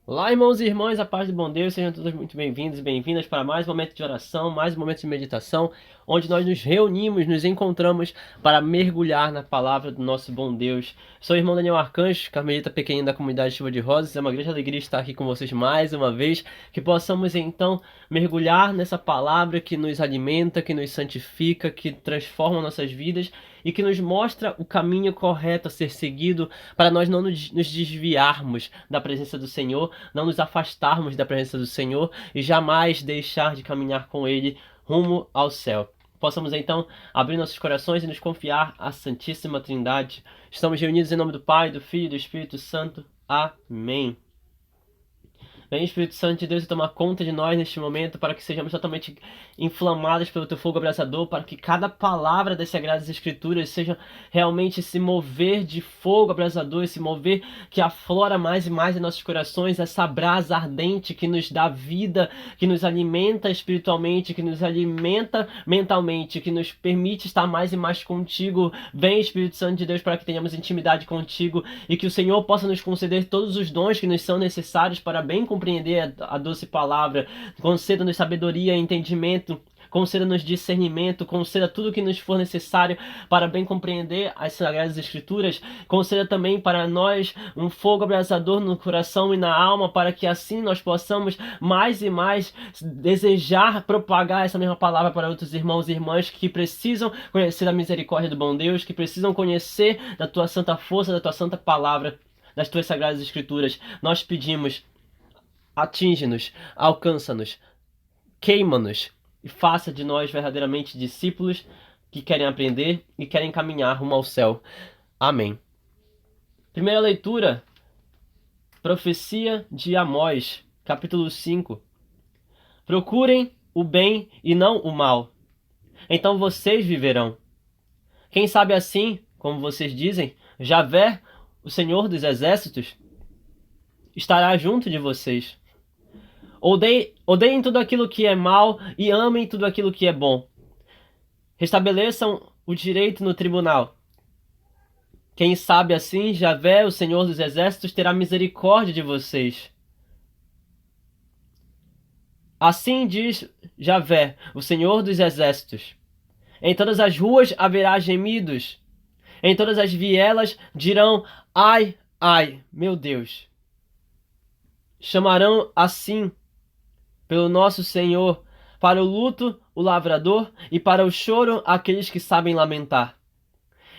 Olá, irmãos e irmãs, a paz do bom Deus, sejam todos muito bem-vindos e bem-vindas para mais um momento de oração, mais um momento de meditação, onde nós nos reunimos, nos encontramos para mergulhar na palavra do nosso bom Deus. Sou o irmão Daniel Arcanjo, carmelita pequenino da comunidade Chuva de Rosas. É uma grande alegria estar aqui com vocês mais uma vez, que possamos então mergulhar nessa palavra que nos alimenta, que nos santifica, que transforma nossas vidas e que nos mostra o caminho correto a ser seguido para nós não nos desviarmos da presença do Senhor, não nos afastarmos da presença do Senhor e jamais deixar de caminhar com Ele rumo ao céu. Possamos então abrir nossos corações e nos confiar à Santíssima Trindade. Estamos reunidos em nome do Pai, do Filho e do Espírito Santo. Amém. Vem, Espírito Santo de Deus, e tomar conta de nós neste momento, para que sejamos totalmente inflamados pelo teu fogo abrasador, para que cada palavra das Sagradas Escrituras seja realmente esse mover de fogo abrasador, esse mover que aflora mais e mais em nossos corações, essa brasa ardente que nos dá vida, que nos alimenta espiritualmente, que nos alimenta mentalmente, que nos permite estar mais e mais contigo. Vem, Espírito Santo de Deus, para que tenhamos intimidade contigo e que o Senhor possa nos conceder todos os dons que nos são necessários para bem compreender a doce palavra. Conceda-nos sabedoria e entendimento, conceda-nos discernimento, conceda tudo o que nos for necessário para bem compreender as Sagradas Escrituras. Conceda também para nós um fogo abrasador no coração e na alma, para que assim nós possamos mais e mais desejar propagar essa mesma palavra para outros irmãos e irmãs que precisam conhecer a misericórdia do bom Deus, que precisam conhecer da tua santa força, da tua santa palavra, das tuas Sagradas Escrituras. Nós pedimos: atinge-nos, alcança-nos, queima-nos e faça de nós verdadeiramente discípulos que querem aprender e querem caminhar rumo ao céu. Amém. Primeira leitura, profecia de Amós, capítulo 5. Procurem o bem e não o mal, então vocês viverão. Quem sabe assim, como vocês dizem, Javé, o Senhor dos Exércitos, estará junto de vocês. Odeiem tudo aquilo que é mal e amem tudo aquilo que é bom. Restabeleçam o direito no tribunal. Quem sabe assim, Javé, o Senhor dos Exércitos, terá misericórdia de vocês. Assim diz Javé, o Senhor dos Exércitos: em todas as ruas haverá gemidos, em todas as vielas dirão: ai, ai, meu Deus. Chamarão assim pelo nosso Senhor, para o luto o lavrador e para o choro aqueles que sabem lamentar.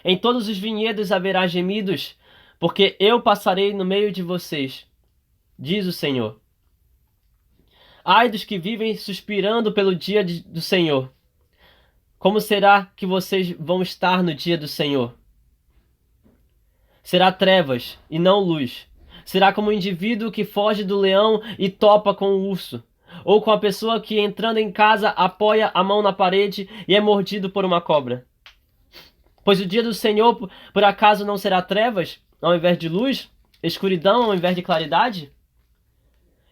Em todos os vinhedos haverá gemidos, porque eu passarei no meio de vocês, diz o Senhor. Ai dos que vivem suspirando pelo dia do Senhor. Como será que vocês vão estar no dia do Senhor? Será trevas e não luz. Será como o indivíduo que foge do leão e topa com o urso, ou com a pessoa que, entrando em casa, apoia a mão na parede e é mordido por uma cobra. Pois o dia do Senhor, por acaso, não será trevas ao invés de luz, escuridão ao invés de claridade?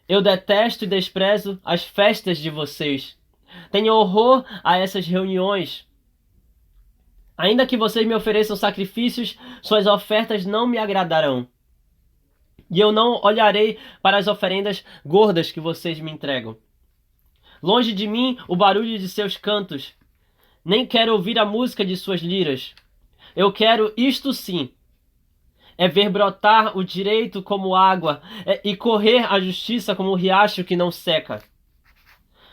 Eu detesto e desprezo as festas de vocês. Tenho horror a essas reuniões. Ainda que vocês me ofereçam sacrifícios, suas ofertas não me agradarão. E eu não olharei para as oferendas gordas que vocês me entregam. Longe de mim o barulho de seus cantos. Nem quero ouvir a música de suas liras. Eu quero isto sim: é ver brotar o direito como água e correr a justiça como o riacho que não seca.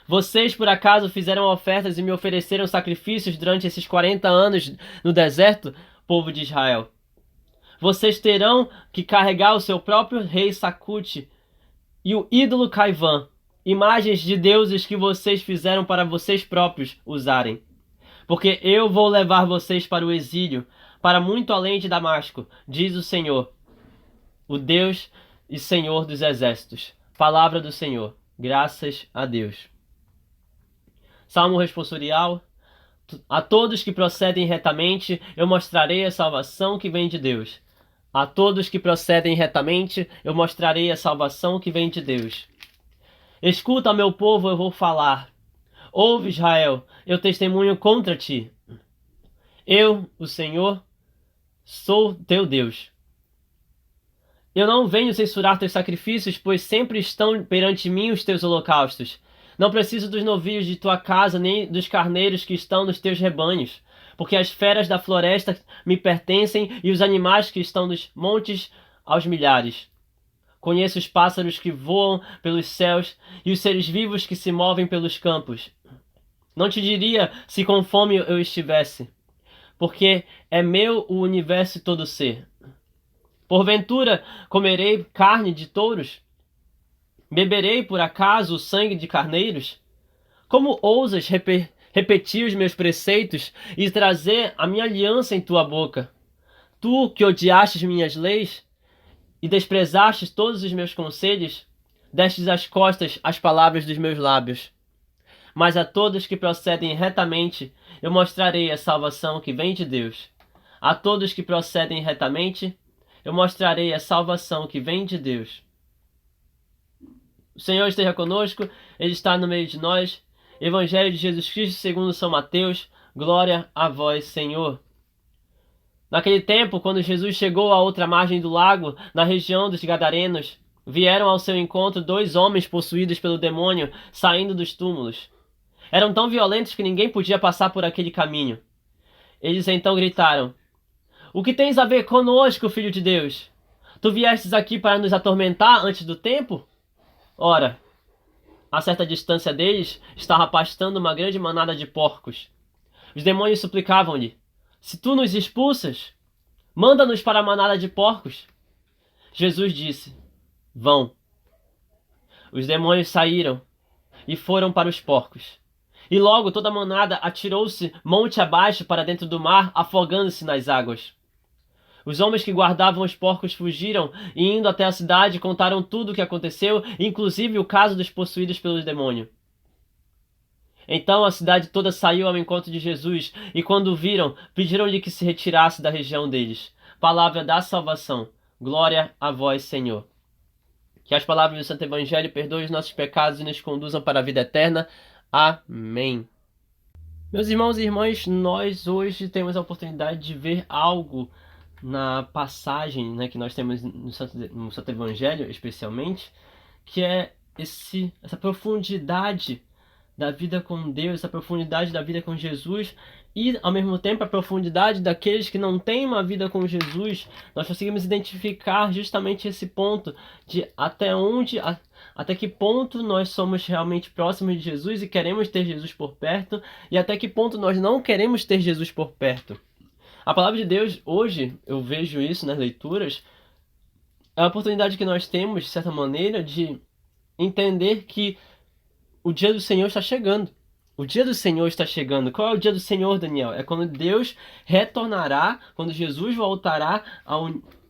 Vocês, por acaso, fizeram ofertas e me ofereceram sacrifícios durante esses 40 anos no deserto, povo de Israel? Vocês terão que carregar o seu próprio rei Sacute e o ídolo Caivã, imagens de deuses que vocês fizeram para vocês próprios usarem. Porque eu vou levar vocês para o exílio, para muito além de Damasco, diz o Senhor, o Deus e Senhor dos Exércitos. Palavra do Senhor. Graças a Deus. Salmo responsorial. A todos que procedem retamente, eu mostrarei a salvação que vem de Deus. A todos que procedem retamente, eu mostrarei a salvação que vem de Deus. Escuta, meu povo, eu vou falar. Ouve, Israel, eu testemunho contra ti. Eu, o Senhor, sou teu Deus. Eu não venho censurar teus sacrifícios, pois sempre estão perante mim os teus holocaustos. Não preciso dos novios de tua casa, nem dos carneiros que estão nos teus rebanhos, porque as feras da floresta me pertencem e os animais que estão nos montes aos milhares. Conheço os pássaros que voam pelos céus e os seres vivos que se movem pelos campos. Não te diria se com fome eu estivesse, porque é meu o universo e todo ser. Porventura comerei carne de touros? Beberei por acaso o sangue de carneiros? Como ousas repetir os meus preceitos e trazer a minha aliança em tua boca? Tu que odiastes minhas leis e desprezastes todos os meus conselhos, destes as costas às palavras dos meus lábios. Mas a todos que procedem retamente, eu mostrarei a salvação que vem de Deus. A todos que procedem retamente, eu mostrarei a salvação que vem de Deus. O Senhor esteja conosco, Ele está no meio de nós. Evangelho de Jesus Cristo segundo São Mateus, glória a vós, Senhor. Naquele tempo, quando Jesus chegou à outra margem do lago, na região dos Gadarenos, vieram ao seu encontro 2 homens possuídos pelo demônio, saindo dos túmulos. Eram tão violentos que ninguém podia passar por aquele caminho. Eles então gritaram: O que tens a ver conosco, Filho de Deus? Tu viestes aqui para nos atormentar antes do tempo? Ora, a certa distância deles estava pastando uma grande manada de porcos. Os demônios suplicavam-lhe: Se tu nos expulsas, manda-nos para a manada de porcos. Jesus disse: Vão. Os demônios saíram e foram para os porcos. E logo toda a manada atirou-se monte abaixo para dentro do mar, afogando-se nas águas. Os homens que guardavam os porcos fugiram e, indo até a cidade, contaram tudo o que aconteceu, inclusive o caso dos possuídos pelo demônio. Então a cidade toda saiu ao encontro de Jesus, e quando o viram, pediram-lhe que se retirasse da região deles. Palavra da salvação. Glória a vós, Senhor. Que as palavras do Santo Evangelho perdoem os nossos pecados e nos conduzam para a vida eterna. Amém. Meus irmãos e irmãs, nós hoje temos a oportunidade de ver algo na passagem, né, que nós temos no Santo Evangelho, especialmente, que é essa profundidade da vida com Deus, essa profundidade da vida com Jesus e, ao mesmo tempo, a profundidade daqueles que não têm uma vida com Jesus. Nós conseguimos identificar justamente esse ponto de até que ponto nós somos realmente próximos de Jesus e queremos ter Jesus por perto, e até que ponto nós não queremos ter Jesus por perto. A palavra de Deus, hoje, eu vejo isso nas leituras, é a oportunidade que nós temos, de certa maneira, de entender que o dia do Senhor está chegando. O dia do Senhor está chegando. Qual é o dia do Senhor, Daniel? É quando Deus retornará, quando Jesus voltará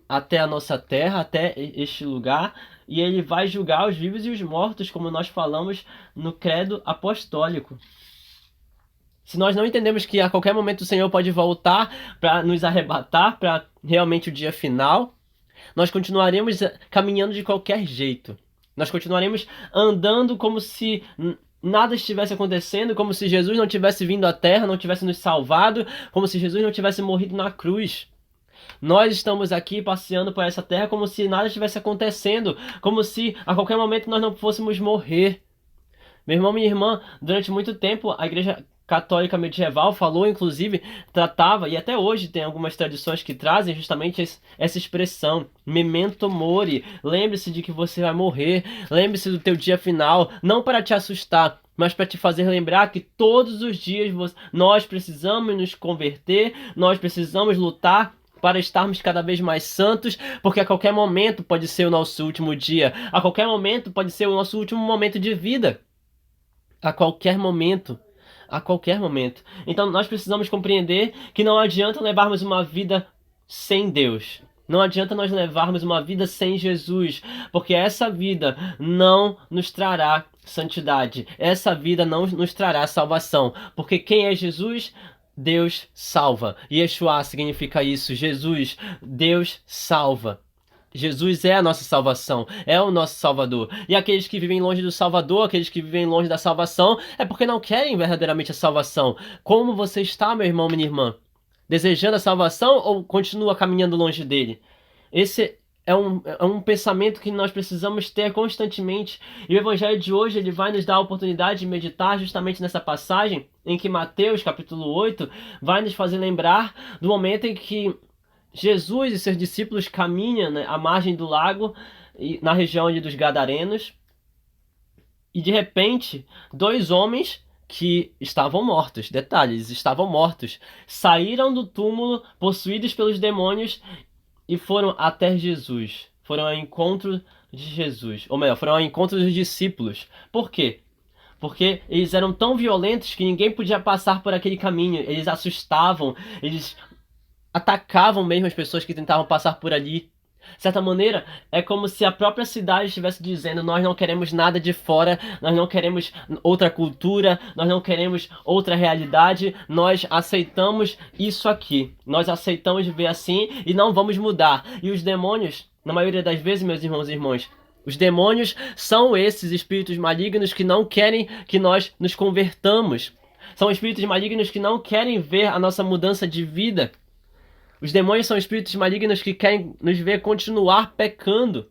até a nossa terra, até este lugar, e Ele vai julgar os vivos e os mortos, como nós falamos no credo apostólico. Se nós não entendemos que a qualquer momento o Senhor pode voltar para nos arrebatar, para realmente o dia final, nós continuaremos caminhando de qualquer jeito. Nós continuaremos andando como se nada estivesse acontecendo, como se Jesus não tivesse vindo à Terra, não tivesse nos salvado, como se Jesus não tivesse morrido na cruz. Nós estamos aqui passeando por essa terra como se nada estivesse acontecendo, como se a qualquer momento nós não fôssemos morrer. Meu irmão, minha irmã, durante muito tempo a Igreja Católica medieval falou, inclusive, tratava, e até hoje tem algumas tradições que trazem justamente essa expressão, memento mori, lembre-se de que você vai morrer, lembre-se do teu dia final, não para te assustar, mas para te fazer lembrar que todos os dias nós precisamos nos converter, nós precisamos lutar para estarmos cada vez mais santos, porque a qualquer momento pode ser o nosso último dia, a qualquer momento pode ser o nosso último momento de vida, a qualquer momento. A qualquer momento. Então nós precisamos compreender que não adianta levarmos uma vida sem Deus. Não adianta nós levarmos uma vida sem Jesus, porque essa vida não nos trará santidade. Essa vida não nos trará salvação, porque quem é Jesus? Deus salva. Yeshua significa isso. Jesus, Deus salva. Jesus é a nossa salvação, é o nosso Salvador. E aqueles que vivem longe do Salvador, aqueles que vivem longe da salvação, é porque não querem verdadeiramente a salvação. Como você está, meu irmão, minha irmã? Desejando a salvação ou continua caminhando longe dele? Esse É um pensamento que nós precisamos ter constantemente. E o evangelho de hoje ele vai nos dar a oportunidade de meditar justamente nessa passagem em que Mateus, capítulo 8, vai nos fazer lembrar do momento em que Jesus e seus discípulos caminham, né, à margem do lago, na região ali dos Gadarenos, e de repente, dois homens que estavam mortos, detalhe, eles estavam mortos, saíram do túmulo possuídos pelos demônios e foram até Jesus. Foram ao encontro de Jesus. Ou melhor, foram ao encontro dos discípulos. Por quê? Porque eles eram tão violentos que ninguém podia passar por aquele caminho. Eles assustavam, eles atacavam mesmo as pessoas que tentavam passar por ali. De certa maneira, é como se a própria cidade estivesse dizendo: nós não queremos nada de fora, nós não queremos outra cultura, nós não queremos outra realidade, nós aceitamos isso aqui, nós aceitamos viver assim e não vamos mudar. E os demônios, na maioria das vezes, meus irmãos e irmãs, os demônios são esses espíritos malignos que não querem que nós nos convertamos. São espíritos malignos que não querem ver a nossa mudança de vida. Os demônios são espíritos malignos que querem nos ver continuar pecando.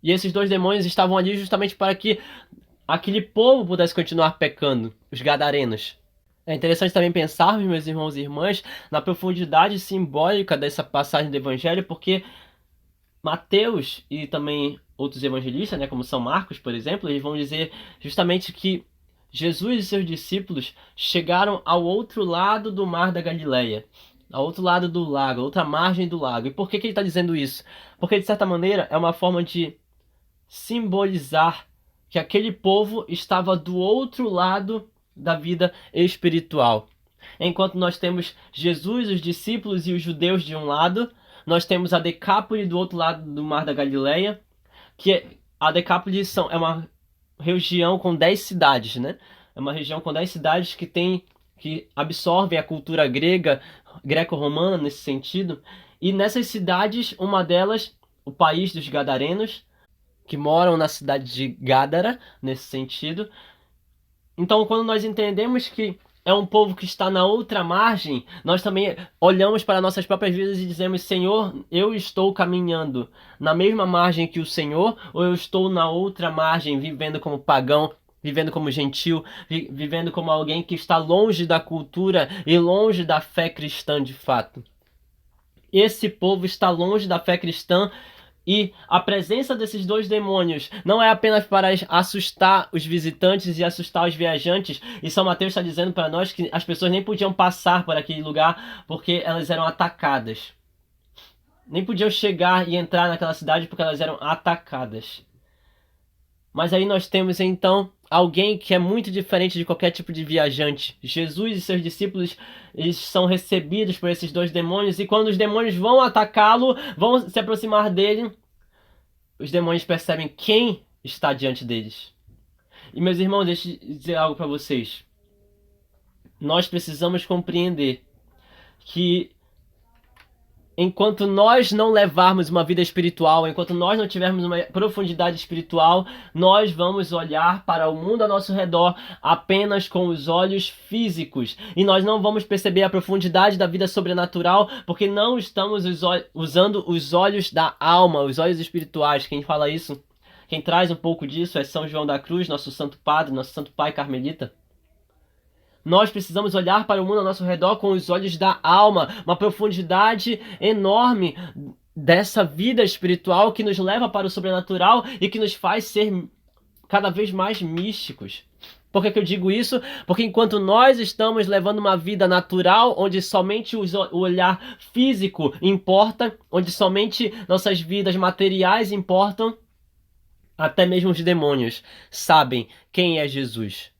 E esses dois demônios estavam ali justamente para que aquele povo pudesse continuar pecando, os gadarenos. É interessante também pensarmos, meus irmãos e irmãs, na profundidade simbólica dessa passagem do Evangelho, porque Mateus e também outros evangelistas, né, como São Marcos, por exemplo, eles vão dizer justamente que Jesus e seus discípulos chegaram ao outro lado do mar da Galileia, ao outro lado do lago, a outra margem do lago. E por que ele está dizendo isso? Porque, de certa maneira, é uma forma de simbolizar que aquele povo estava do outro lado da vida espiritual. Enquanto nós temos Jesus, os discípulos e os judeus de um lado, nós temos a Decápole do outro lado do mar da Galileia, que a Decápole é uma região com 10 cidades, né? É uma região com 10 cidades que absorvem a cultura grega, greco-romana nesse sentido. E nessas cidades, uma delas, o país dos Gadarenos, que moram na cidade de Gádara, nesse sentido. Então, quando nós entendemos que é um povo que está na outra margem, nós também olhamos para nossas próprias vidas e dizemos: Senhor, eu estou caminhando na mesma margem que o Senhor, ou eu estou na outra margem, vivendo como pagão, vivendo como gentil, vivendo como alguém que está longe da cultura e longe da fé cristã de fato. Esse povo está longe da fé cristã e a presença desses dois demônios não é apenas para assustar os visitantes e assustar os viajantes. E São Mateus está dizendo para nós que as pessoas nem podiam passar por aquele lugar porque elas eram atacadas. Nem podiam chegar e entrar naquela cidade porque elas eram atacadas. Mas aí nós temos então alguém que é muito diferente de qualquer tipo de viajante. Jesus e seus discípulos, eles são recebidos por esses dois demônios, e quando os demônios vão atacá-lo, vão se aproximar dele, os demônios percebem quem está diante deles. E meus irmãos, deixa eu dizer algo para vocês. Nós precisamos compreender que enquanto nós não levarmos uma vida espiritual, enquanto nós não tivermos uma profundidade espiritual, nós vamos olhar para o mundo ao nosso redor apenas com os olhos físicos. E nós não vamos perceber a profundidade da vida sobrenatural, porque não estamos usando os olhos da alma, os olhos espirituais. Quem fala isso, quem traz um pouco disso é São João da Cruz, nosso santo padre, nosso santo pai carmelita. Nós precisamos olhar para o mundo ao nosso redor com os olhos da alma, uma profundidade enorme dessa vida espiritual que nos leva para o sobrenatural e que nos faz ser cada vez mais místicos. Por que eu digo isso? Porque enquanto nós estamos levando uma vida natural, onde somente o olhar físico importa, onde somente nossas vidas materiais importam, até mesmo os demônios sabem quem é Jesus.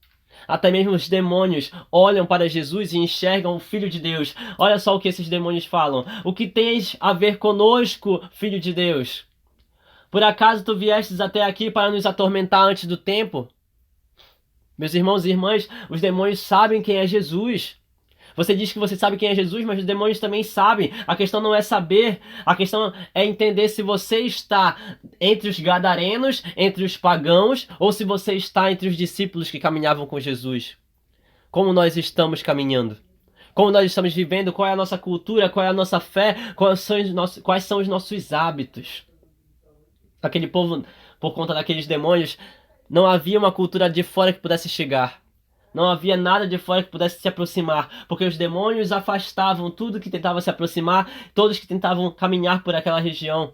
Até mesmo os demônios olham para Jesus e enxergam o Filho de Deus. Olha só o que esses demônios falam. O que tens a ver conosco, Filho de Deus? Por acaso tu viestes até aqui para nos atormentar antes do tempo? Meus irmãos e irmãs, os demônios sabem quem é Jesus. Você diz que você sabe quem é Jesus, mas os demônios também sabem. A questão não é saber, a questão é entender se você está entre os gadarenos, entre os pagãos, ou se você está entre os discípulos que caminhavam com Jesus. Como nós estamos caminhando? Como nós estamos vivendo? Qual é a nossa cultura? Qual é a nossa fé? Quais são os nossos hábitos? Aquele povo, por conta daqueles demônios, não havia uma cultura de fora que pudesse chegar. Não havia nada de fora que pudesse se aproximar, porque os demônios afastavam tudo que tentava se aproximar, todos que tentavam caminhar por aquela região.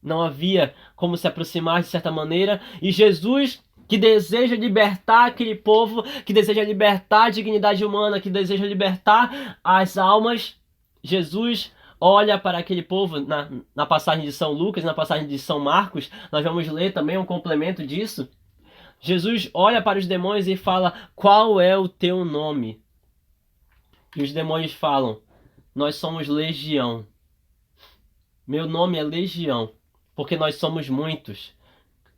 Não havia como se aproximar de certa maneira, e Jesus, que deseja libertar aquele povo, que deseja libertar a dignidade humana, que deseja libertar as almas, Jesus olha para aquele povo na passagem de São Lucas, na passagem de São Marcos. Nós vamos ler também um complemento disso. Jesus olha para os demônios e fala: qual é o teu nome? E os demônios falam: nós somos legião. Meu nome é Legião, porque nós somos muitos.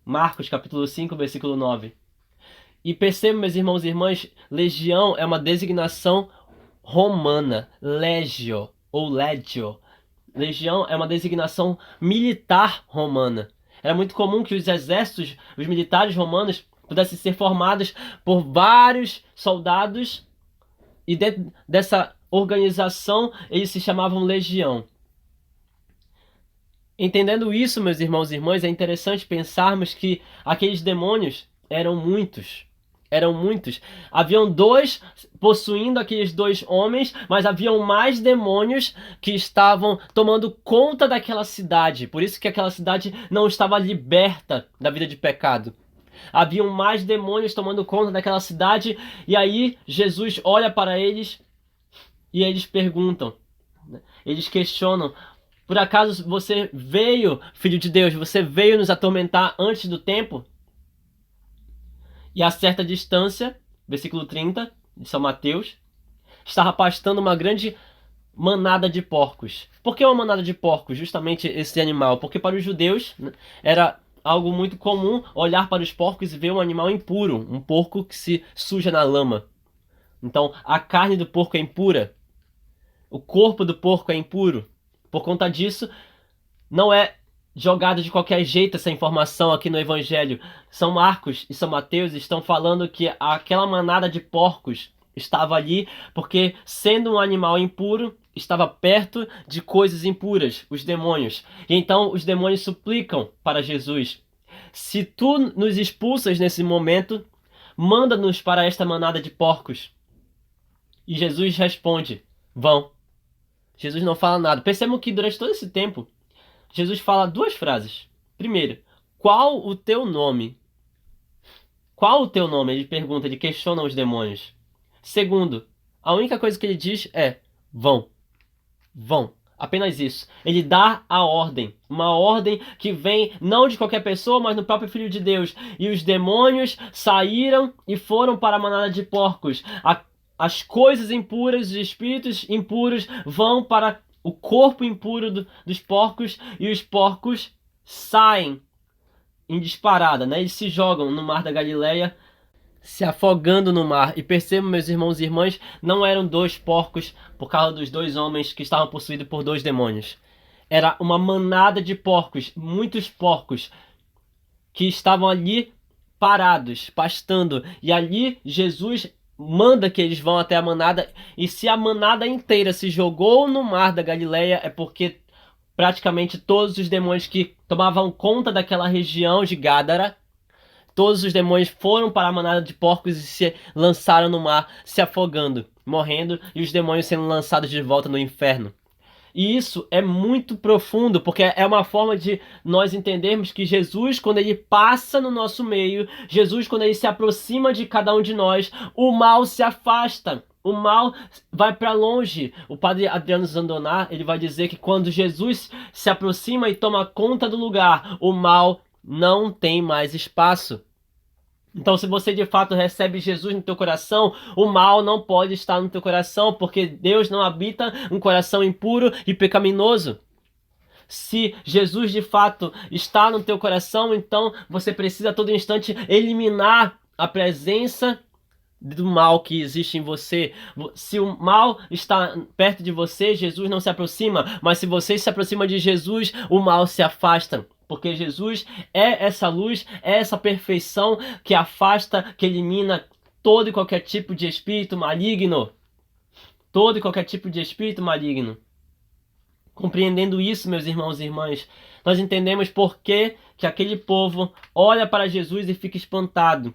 Marcos capítulo 5, versículo 9. E percebam, meus irmãos e irmãs, legião é uma designação romana, legio ou legio. Legião é uma designação militar romana. Era muito comum que os exércitos, os militares romanos, pudessem ser formados por vários soldados, e dentro dessa organização eles se chamavam legião. Entendendo isso, meus irmãos e irmãs, é interessante pensarmos que aqueles demônios eram muitos. Eram muitos. Haviam dois possuindo aqueles dois homens, mas haviam mais demônios que estavam tomando conta daquela cidade. Por isso que aquela cidade não estava liberta da vida de pecado. Haviam mais demônios tomando conta daquela cidade, e aí Jesus olha para eles e eles perguntam, eles questionam: por acaso você veio, Filho de Deus, você veio nos atormentar antes do tempo? E a certa distância, versículo 30 de São Mateus, estava pastando uma grande manada de porcos. Por que uma manada de porcos? Justamente esse animal. Porque para os judeus, né, era algo muito comum olhar para os porcos e ver um animal impuro, um porco que se suja na lama. Então, a carne do porco é impura, o corpo do porco é impuro. Por conta disso, não é jogado de qualquer jeito essa informação aqui no Evangelho. São Marcos e São Mateus estão falando que aquela manada de porcos estava ali porque, sendo um animal impuro, estava perto de coisas impuras, os demônios. E então os demônios suplicam para Jesus: se tu nos expulsas nesse momento, manda-nos para esta manada de porcos. E Jesus responde: vão. Jesus não fala nada. Percebam que durante todo esse tempo, Jesus fala duas frases. Primeiro, qual o teu nome? Qual o teu nome? Ele pergunta, ele questiona os demônios. Segundo, a única coisa que ele diz é: vão. Vão. Apenas isso. Ele dá a ordem. Uma ordem que vem não de qualquer pessoa, mas do próprio Filho de Deus. E os demônios saíram e foram para a manada de porcos. As coisas impuras, os espíritos impuros vão para o corpo impuro dos porcos, e os porcos saem em disparada, né? Eles se jogam no mar da Galileia, se afogando no mar. E percebam, meus irmãos e irmãs, não eram dois porcos por causa dos dois homens que estavam possuídos por dois demônios. Era uma manada de porcos, muitos porcos, que estavam ali parados, pastando. E ali Jesus manda que eles vão até a manada, e se a manada inteira se jogou no mar da Galileia, é porque praticamente todos os demônios que tomavam conta daquela região de Gádara, todos os demônios foram para a manada de porcos e se lançaram no mar, se afogando, morrendo, e os demônios sendo lançados de volta no inferno. E isso é muito profundo, porque é uma forma de nós entendermos que Jesus, quando ele passa no nosso meio, Jesus, quando ele se aproxima de cada um de nós, o mal se afasta, o mal vai para longe. O padre Adriano Zandoná, ele vai dizer que quando Jesus se aproxima e toma conta do lugar, o mal não tem mais espaço. Então, se você de fato recebe Jesus no teu coração, o mal não pode estar no teu coração, porque Deus não habita um coração impuro e pecaminoso. Se Jesus de fato está no teu coração, então você precisa a todo instante eliminar a presença do mal que existe em você. Se o mal está perto de você, Jesus não se aproxima, mas se você se aproxima de Jesus, o mal se afasta. Porque Jesus é essa luz, é essa perfeição que afasta, que elimina todo e qualquer tipo de espírito maligno. Todo e qualquer tipo de espírito maligno. Compreendendo isso, meus irmãos e irmãs, nós entendemos por que que aquele povo olha para Jesus e fica espantado.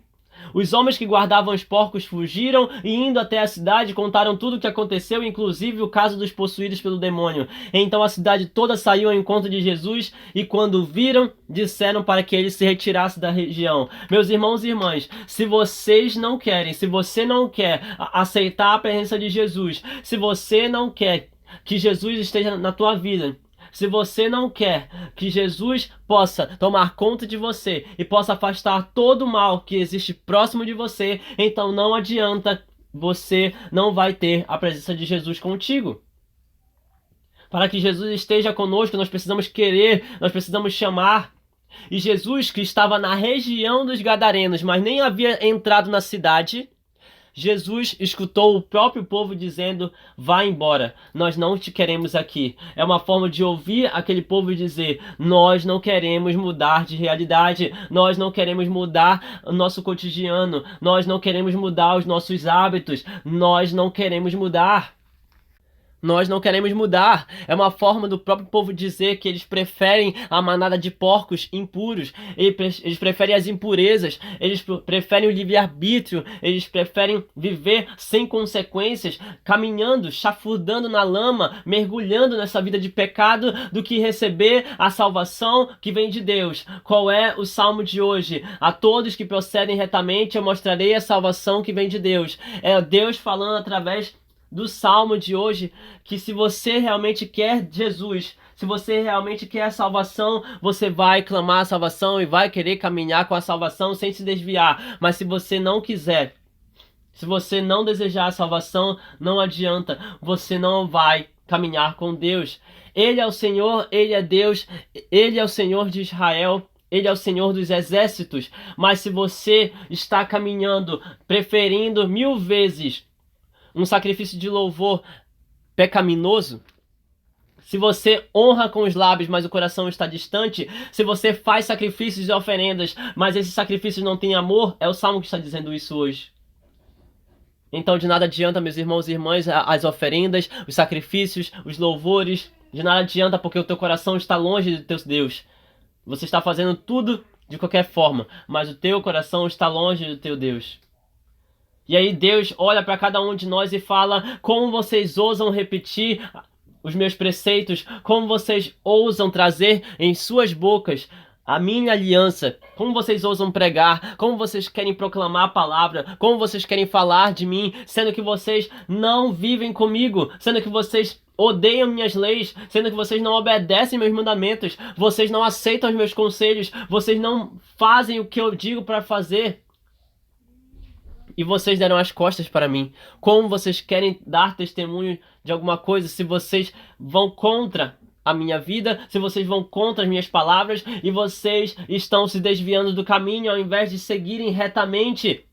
Os homens que guardavam os porcos fugiram e, indo até a cidade, contaram tudo o que aconteceu, inclusive o caso dos possuídos pelo demônio. Então a cidade toda saiu ao encontro de Jesus e, quando o viram, disseram para que ele se retirasse da região. Meus irmãos e irmãs, se vocês não querem, se você não quer aceitar a presença de Jesus, se você não quer que Jesus esteja na tua vida, se você não quer que Jesus possa tomar conta de você e possa afastar todo o mal que existe próximo de você, então não adianta, você não vai ter a presença de Jesus contigo. Para que Jesus esteja conosco, nós precisamos querer, nós precisamos chamar. E Jesus, que estava na região dos Gadarenos, mas nem havia entrado na cidade, Jesus escutou o próprio povo dizendo: vá embora, nós não te queremos aqui. É uma forma de ouvir aquele povo dizer: nós não queremos mudar de realidade, nós não queremos mudar o nosso cotidiano, nós não queremos mudar os nossos hábitos, nós não queremos mudar. Nós não queremos mudar. É uma forma do próprio povo dizer que eles preferem a manada de porcos impuros, eles preferem as impurezas, eles preferem o livre-arbítrio, eles preferem viver sem consequências, caminhando, chafurdando na lama, mergulhando nessa vida de pecado, do que receber a salvação que vem de Deus. Qual é o salmo de hoje? A todos que procedem retamente eu mostrarei a salvação que vem de Deus. É Deus falando através do salmo de hoje, que se você realmente quer Jesus, se você realmente quer a salvação, você vai clamar a salvação e vai querer caminhar com a salvação sem se desviar. Mas se você não quiser, se você não desejar a salvação, não adianta, você não vai caminhar com Deus. Ele é o Senhor, Ele é Deus, Ele é o Senhor de Israel, Ele é o Senhor dos exércitos. Mas se você está caminhando, preferindo 1000 vezes um sacrifício de louvor pecaminoso, se você honra com os lábios, mas o coração está distante, se você faz sacrifícios e oferendas, mas esses sacrifícios não têm amor, é o Salmo que está dizendo isso hoje. Então de nada adianta, meus irmãos e irmãs, as oferendas, os sacrifícios, os louvores, de nada adianta porque o teu coração está longe do teu Deus. Você está fazendo tudo de qualquer forma, mas o teu coração está longe do teu Deus. E aí Deus olha para cada um de nós e fala: como vocês ousam repetir os meus preceitos, como vocês ousam trazer em suas bocas a minha aliança, como vocês ousam pregar, como vocês querem proclamar a palavra, como vocês querem falar de mim, sendo que vocês não vivem comigo, sendo que vocês odeiam minhas leis, sendo que vocês não obedecem meus mandamentos, vocês não aceitam os meus conselhos, vocês não fazem o que eu digo para fazer. E vocês deram as costas para mim. Como vocês querem dar testemunho de alguma coisa se vocês vão contra a minha vida, se vocês vão contra as minhas palavras e vocês estão se desviando do caminho ao invés de seguirem retamente?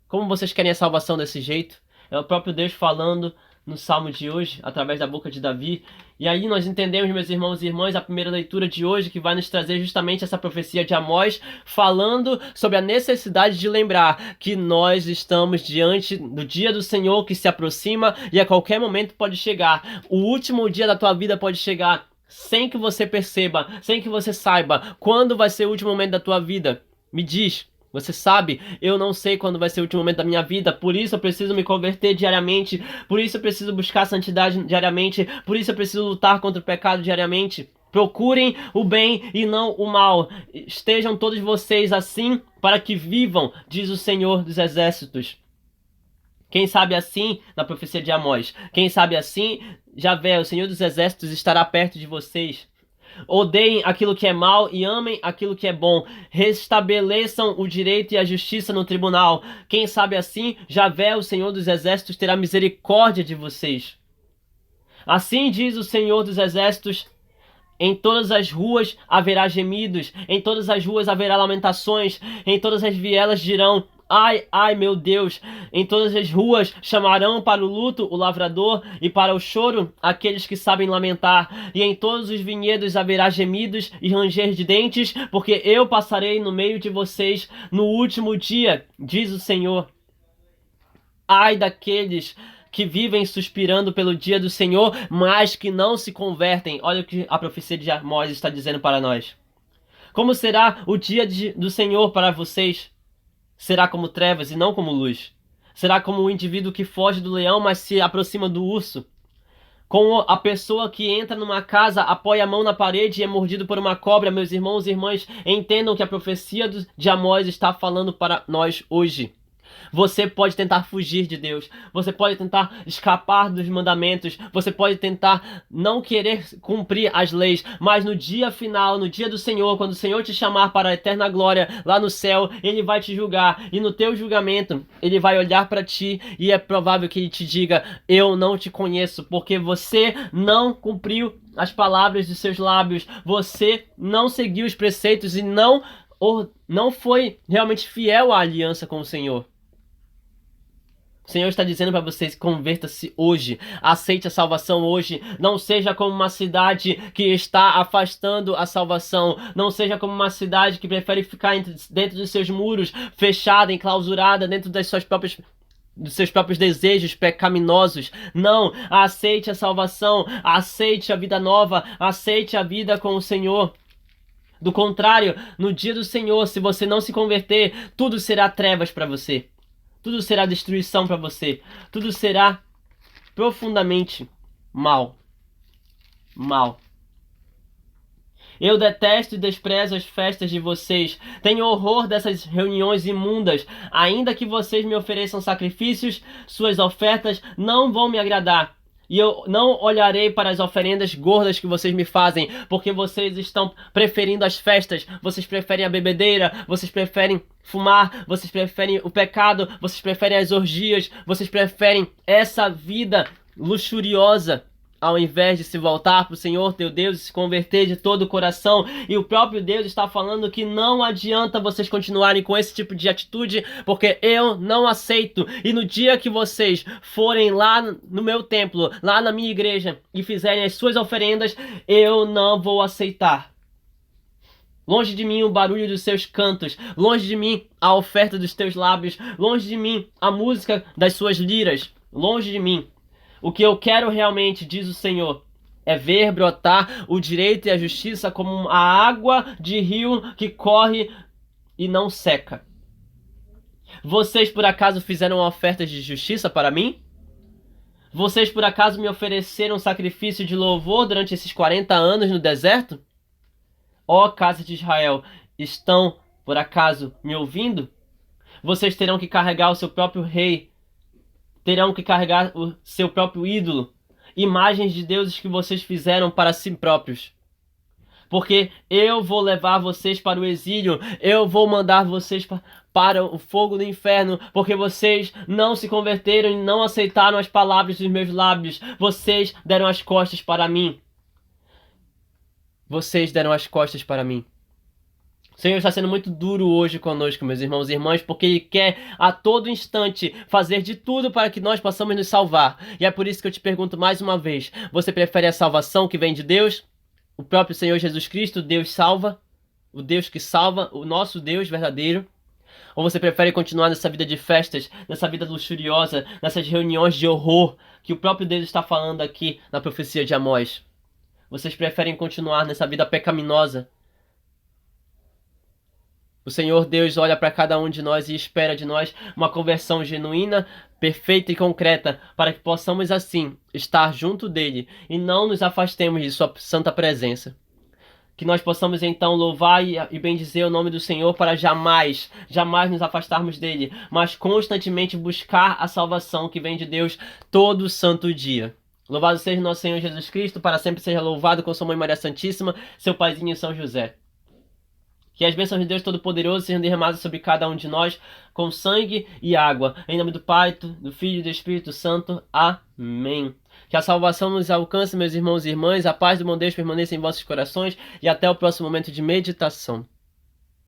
Como vocês querem a salvação desse jeito? É o próprio Deus falando no Salmo de hoje, através da boca de Davi. E aí nós entendemos, meus irmãos e irmãs, a primeira leitura de hoje, que vai nos trazer justamente essa profecia de Amós, falando sobre a necessidade de lembrar que nós estamos diante do dia do Senhor que se aproxima e a qualquer momento pode chegar. O último dia da tua vida pode chegar sem que você perceba, sem que você saiba quando vai ser o último momento da tua vida. Me diz. Você sabe, eu não sei quando vai ser o último momento da minha vida, por isso eu preciso me converter diariamente, por isso eu preciso buscar santidade diariamente, por isso eu preciso lutar contra o pecado diariamente. Procurem o bem e não o mal. Estejam todos vocês assim para que vivam, diz o Senhor dos Exércitos. Quem sabe assim, na profecia de Amós, quem sabe assim, Javé, o Senhor dos Exércitos, estará perto de vocês. Odeiem aquilo que é mal e amem aquilo que é bom. Restabeleçam o direito e a justiça no tribunal. Quem sabe assim, Javé, o Senhor dos Exércitos, terá misericórdia de vocês. Assim diz o Senhor dos Exércitos: em todas as ruas haverá gemidos, em todas as ruas haverá lamentações, em todas as vielas dirão: ai, ai, meu Deus! Em todas as ruas chamarão para o luto o lavrador e para o choro aqueles que sabem lamentar. E em todos os vinhedos haverá gemidos e ranger de dentes, porque eu passarei no meio de vocês no último dia, diz o Senhor. Ai daqueles que vivem suspirando pelo dia do Senhor, mas que não se convertem. Olha o que a profecia de Amós está dizendo para nós. Como será o dia do Senhor para vocês? Será como trevas e não como luz. Será como o indivíduo que foge do leão, mas se aproxima do urso. Como a pessoa que entra numa casa, apoia a mão na parede e é mordido por uma cobra. Meus irmãos e irmãs, entendam que a profecia de Amós está falando para nós hoje. Você pode tentar fugir de Deus, você pode tentar escapar dos mandamentos, você pode tentar não querer cumprir as leis, mas no dia final, no dia do Senhor, quando o Senhor te chamar para a eterna glória lá no céu, Ele vai te julgar, e no teu julgamento, Ele vai olhar para ti e é provável que Ele te diga: eu não te conheço, porque você não cumpriu as palavras de seus lábios, você não seguiu os preceitos e não foi realmente fiel à aliança com o Senhor. O Senhor está dizendo para vocês: converta-se hoje, aceite a salvação hoje, não seja como uma cidade que está afastando a salvação, não seja como uma cidade que prefere ficar dentro dos seus muros, fechada, enclausurada, dentro dos seus próprios desejos pecaminosos. Não, aceite a salvação, aceite a vida nova, aceite a vida com o Senhor. Do contrário, no dia do Senhor, se você não se converter, tudo será trevas para você. Tudo será destruição para você. Tudo será profundamente mal. Mal. Eu detesto e desprezo as festas de vocês. Tenho horror dessas reuniões imundas. Ainda que vocês me ofereçam sacrifícios, suas ofertas não vão me agradar. E eu não olharei para as oferendas gordas que vocês me fazem, porque vocês estão preferindo as festas, vocês preferem a bebedeira, vocês preferem fumar, vocês preferem o pecado, vocês preferem as orgias, vocês preferem essa vida luxuriosa, ao invés de se voltar para o Senhor teu Deus e se converter de todo o coração. E o próprio Deus está falando que não adianta vocês continuarem com esse tipo de atitude, porque eu não aceito. E no dia que vocês forem lá no meu templo, lá na minha igreja, e fizerem as suas oferendas, eu não vou aceitar. Longe de mim o barulho dos seus cantos, longe de mim a oferta dos teus lábios, longe de mim a música das suas liras, longe de mim. O que eu quero realmente, diz o Senhor, é ver brotar o direito e a justiça como a água de rio que corre e não seca. Vocês por acaso fizeram ofertas de justiça para mim? Vocês por acaso me ofereceram sacrifício de louvor durante esses 40 anos no deserto? Ó casa de Israel, estão por acaso me ouvindo? Vocês terão que carregar o seu próprio rei, terão que carregar o seu próprio ídolo, imagens de deuses que vocês fizeram para si próprios. Porque eu vou levar vocês para o exílio, eu vou mandar vocês para o fogo do inferno, porque vocês não se converteram e não aceitaram as palavras dos meus lábios. Vocês deram as costas para mim. Vocês deram as costas para mim. O Senhor está sendo muito duro hoje conosco, meus irmãos e irmãs, porque Ele quer a todo instante fazer de tudo para que nós possamos nos salvar. E é por isso que eu te pergunto mais uma vez: você prefere a salvação que vem de Deus? O próprio Senhor Jesus Cristo, Deus salva, o Deus que salva, o nosso Deus verdadeiro? Ou você prefere continuar nessa vida de festas, nessa vida luxuriosa, nessas reuniões de horror que o próprio Deus está falando aqui na profecia de Amós? Vocês preferem continuar nessa vida pecaminosa? O Senhor Deus olha para cada um de nós e espera de nós uma conversão genuína, perfeita e concreta, para que possamos assim estar junto dele e não nos afastemos de sua santa presença. Que nós possamos então louvar e bendizer o nome do Senhor para jamais nos afastarmos dele, mas constantemente buscar a salvação que vem de Deus todo santo dia. Louvado seja o nosso Senhor Jesus Cristo, para sempre seja louvado com sua Mãe Maria Santíssima, seu Paizinho São José. Que as bênçãos de Deus Todo-Poderoso sejam derramadas sobre cada um de nós, com sangue e água. Em nome do Pai, do Filho e do Espírito Santo. Amém. Que a salvação nos alcance, meus irmãos e irmãs. A paz do bom Deus permaneça em vossos corações. E até o próximo momento de meditação.